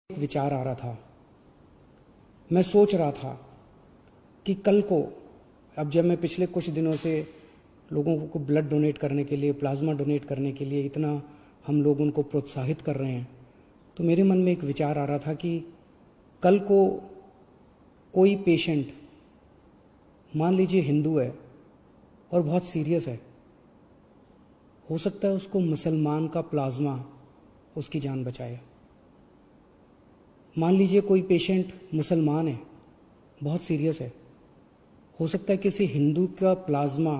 एक विचार आ रहा था, मैं सोच रहा था कि कल को, अब जब मैं पिछले कुछ दिनों से लोगों को ब्लड डोनेट करने के लिए, प्लाज्मा डोनेट करने के लिए इतना हम लोग उनको प्रोत्साहित कर रहे हैं, तो मेरे मन में एक विचार आ रहा था कि कल को कोई पेशेंट, मान लीजिए हिंदू है और बहुत सीरियस है, हो सकता है उसको मुसलमान का प्लाज्मा उसकी जान बचाए। मान लीजिए कोई पेशेंट मुसलमान है, बहुत सीरियस है, हो सकता है किसी हिंदू का प्लाज्मा,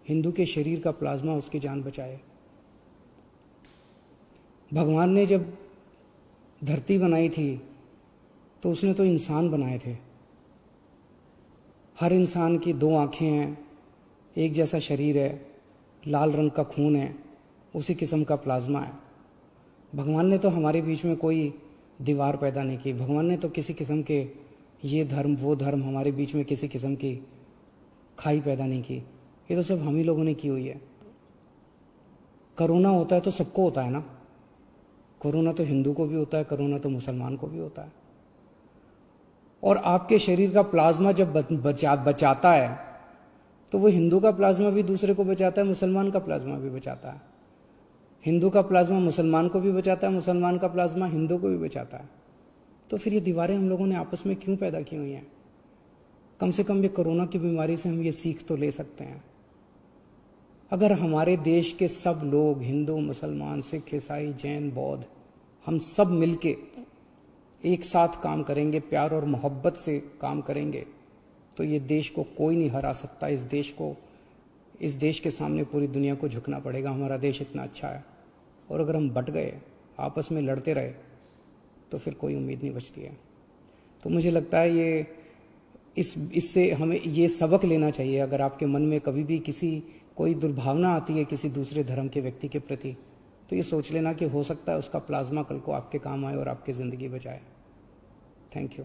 हिंदू के शरीर का प्लाज्मा उसकी जान बचाए। भगवान ने जब धरती बनाई थी तो उसने तो इंसान बनाए थे। हर इंसान की दो आंखें हैं, एक जैसा शरीर है, लाल रंग का खून है, उसी किस्म का प्लाज्मा है। भगवान ने तो हमारे बीच में कोई दीवार पैदा नहीं की। भगवान ने तो किसी किस्म के ये धर्म वो धर्म हमारे बीच में किसी किस्म की खाई पैदा नहीं की। ये तो सब हम ही लोगों ने की हुई है। कोरोना होता है तो सबको होता है ना। कोरोना तो हिंदू को भी होता है, कोरोना तो मुसलमान को भी होता है। और आपके शरीर का प्लाज्मा जब बचाता है तो वो हिंदू का प्लाज्मा भी दूसरे को बचाता है, मुसलमान का प्लाज्मा भी बचाता है। हिंदू का प्लाज्मा मुसलमान को भी बचाता है, मुसलमान का प्लाज्मा हिंदू को भी बचाता है। तो फिर ये दीवारें हम लोगों ने आपस में क्यों पैदा की हुई हैं? कम से कम ये कोरोना की बीमारी से हम ये सीख तो ले सकते हैं। अगर हमारे देश के सब लोग, हिंदू, मुसलमान, सिख, ईसाई, जैन, बौद्ध, हम सब मिलके एक साथ काम करेंगे, प्यार और मोहब्बत से काम करेंगे, तो ये देश को कोई नहीं हरा सकता। इस देश के सामने पूरी दुनिया को झुकना पड़ेगा। हमारा देश इतना अच्छा है, और अगर हम बट गए, आपस में लड़ते रहे, तो फिर कोई उम्मीद नहीं बचती है। तो मुझे लगता है इससे हमें ये सबक लेना चाहिए। अगर आपके मन में कभी भी कोई दुर्भावना आती है किसी दूसरे धर्म के व्यक्ति के प्रति, तो ये सोच लेना कि हो सकता है उसका प्लाज्मा कल को आपके काम आए और आपकी ज़िंदगी बचाए। Thank you.